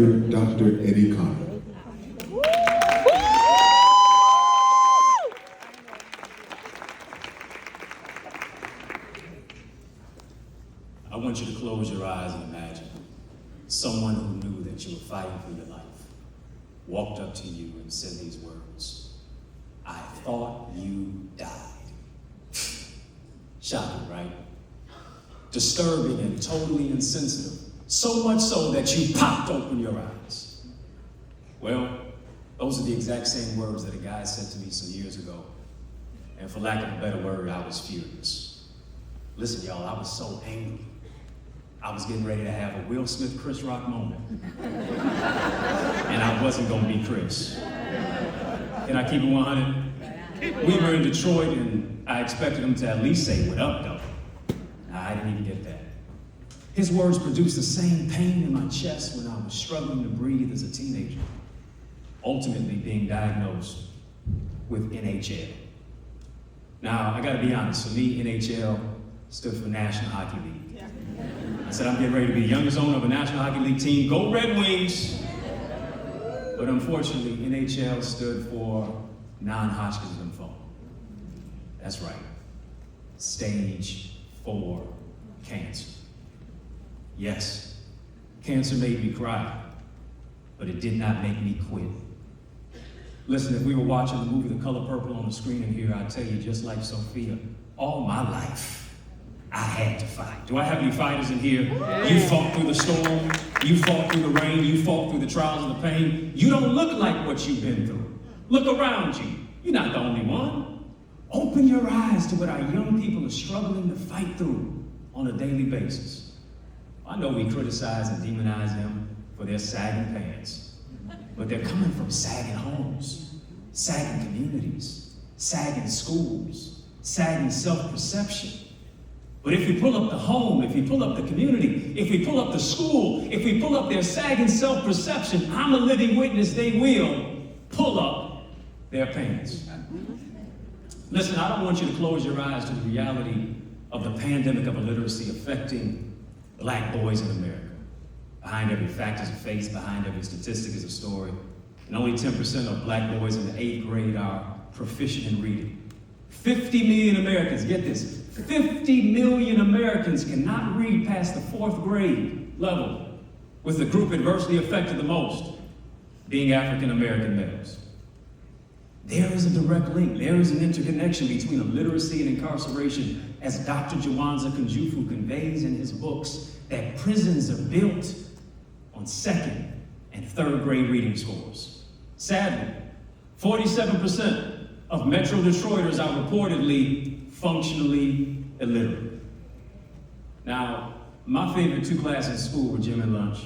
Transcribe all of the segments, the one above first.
Dr. Eddie Connor. I want you to close your eyes and imagine someone who knew that you were fighting for your life walked up to you and said these words, "I thought you died." Shocking, right? Disturbing and totally insensitive. So much so that you popped open your eyes. Well, those are the exact same words that a guy said to me some years ago. And for lack of a better word, I was furious. Listen, y'all, I was so angry. I was getting ready to have a Will Smith, Chris Rock moment. And I wasn't gonna be Chris. Can I keep it 100? We were in Detroit and I expected him to at least say, "What up, though?" I didn't even get that. His words produced the same pain in my chest when I was struggling to breathe as a teenager, ultimately being diagnosed with NHL. Now, I gotta be honest, for me, NHL stood for National Hockey League. I said, I'm getting ready to be the youngest owner of a National Hockey League team. Go Red Wings! But unfortunately, NHL stood for non-Hodgkin's lymphoma. That's right. Stage 4 cancer. Yes, cancer made me cry, but it did not make me quit. Listen, if we were watching the movie The Color Purple on the screen in here, I'd tell you, just like Sophia, all my life, I had to fight. Do I have any fighters in here? You fought through the storm, you fought through the rain, you fought through the trials and the pain. You don't look like what you've been through. Look around you. You're not the only one. Open your eyes to what our young people are struggling to fight through on a daily basis. I know we criticize and demonize them for their sagging pants, but they're coming from sagging homes, sagging communities, sagging schools, sagging self-perception. But if we pull up the home, if we pull up the community, if we pull up the school, if we pull up their sagging self-perception, I'm a living witness they will pull up their pants. Listen, I don't want you to close your eyes to the reality of the pandemic of illiteracy affecting Black boys in America. Behind every fact is a face, behind every statistic is a story. And only 10% of Black boys in the 8th grade are proficient in reading. 50 million Americans, get this, 50 million Americans cannot read past the 4th grade level, with the group adversely affected the most being African American males. There is a direct link, there is an interconnection between illiteracy and incarceration, as Dr. Jawanza Kunjufu conveys in his books, that prisons are built on 2nd and 3rd grade reading scores. Sadly, 47% of Metro Detroiters are reportedly functionally illiterate. Now, my favorite 2 classes in school were gym and lunch.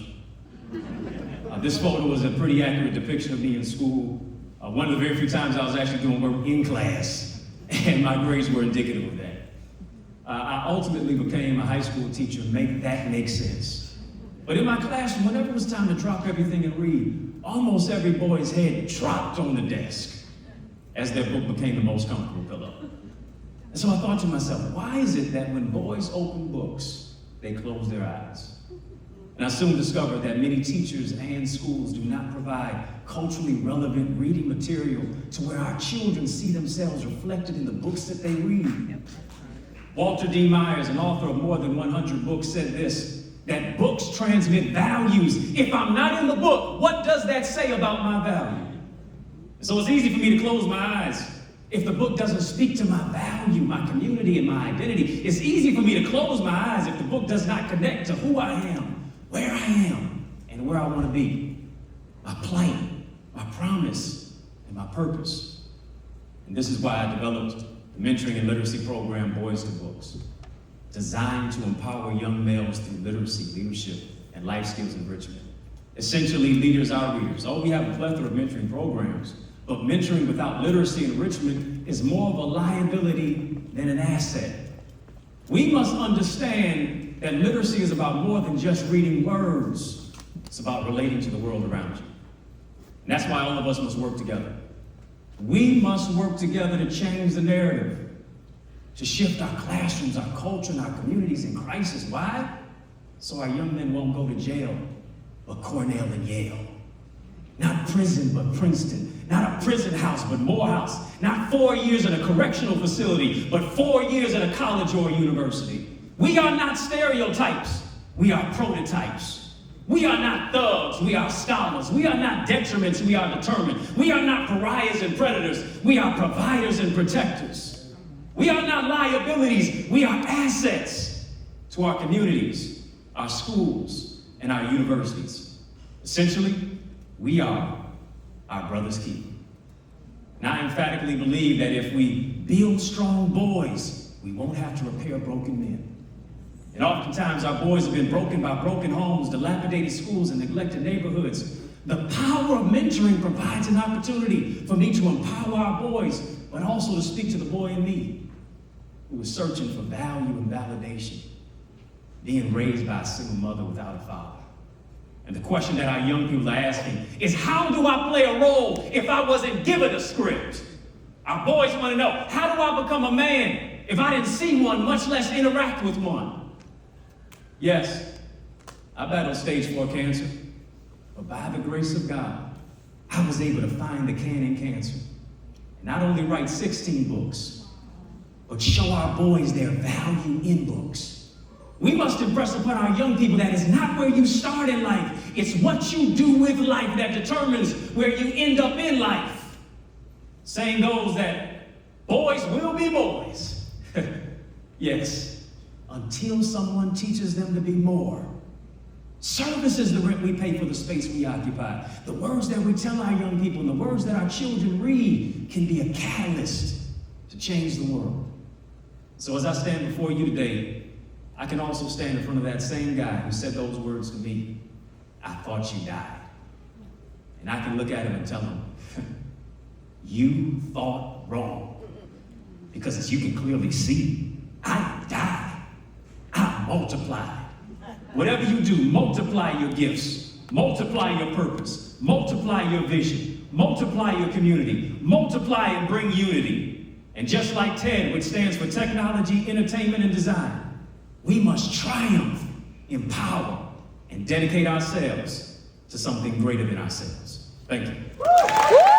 This photo was a pretty accurate depiction of me in school. One of the very few times I was actually doing work in class, and my grades were indicative of that. I ultimately became a high school teacher, make that make sense. But in my classroom, whenever it was time to drop everything and read, almost every boy's head dropped on the desk as their book became the most comfortable pillow. And so I thought to myself, why is it that when boys open books, they close their eyes? And I soon discovered that many teachers and schools do not provide culturally relevant reading material to where our children see themselves reflected in the books that they read. Walter D. Myers, an author of more than 100 books, said this, that books transmit values. If I'm not in the book, what does that say about my value? So it's easy for me to close my eyes if the book doesn't speak to my value, my community, and my identity. It's easy for me to close my eyes if the book does not connect to who I am, where I am, and where I want to be. My plan, my promise, and my purpose. And this is why I developed the mentoring and literacy program, Boys to Books, designed to empower young males through literacy, leadership, and life skills enrichment. Essentially, leaders are readers. Oh, we have a plethora of mentoring programs, but mentoring without literacy and enrichment is more of a liability than an asset. We must understand that literacy is about more than just reading words. It's about relating to the world around you. And that's why all of us must work together. We must work together to change the narrative, to shift our classrooms, our culture, and our communities in crisis. Why? So our young men won't go to jail but Cornell and Yale. Not prison, but Princeton. Not a prison house, but Morehouse. Not 4 years in a correctional facility, but 4 years at a college or a university. We are not stereotypes. We are prototypes. We are not thugs. We are scholars. We are not detriments. We are determined. We are not pariahs and predators. We are providers and protectors. We are not liabilities. We are assets to our communities, our schools, and our universities. Essentially, we are our brother's keeper. And I emphatically believe that if we build strong boys, we won't have to repair broken men. And oftentimes our boys have been broken by broken homes, dilapidated schools, and neglected neighborhoods. The power of mentoring provides an opportunity for me to empower our boys, but also to speak to the boy in me who is searching for value and validation, being raised by a single mother without a father. And the question that our young people are asking is, how do I play a role if I wasn't given a script? Our boys want to know, how do I become a man if I didn't see one, much less interact with one? Yes, I battled stage 4 cancer, but by the grace of God, I was able to find the can in cancer. And not only write 16 books, but show our boys their value in books. We must impress upon our young people that it's not where you start in life, it's what you do with life that determines where you end up in life. Saying goes that boys will be boys. Yes, until someone teaches them to be more. Service is the rent we pay for the space we occupy. The words that we tell our young people and the words that our children read can be a catalyst to change the world. So as I stand before you today, I can also stand in front of that same guy who said those words to me. I thought you died. And I can look at him and tell him, you thought wrong. Because as you can clearly see, I died. I multiplied. Whatever you do, multiply your gifts, multiply your purpose, multiply your vision, multiply your community, multiply and bring unity. And just like TED, which stands for Technology, Entertainment, and Design, we must triumph, empower, and dedicate ourselves to something greater than ourselves. Thank you.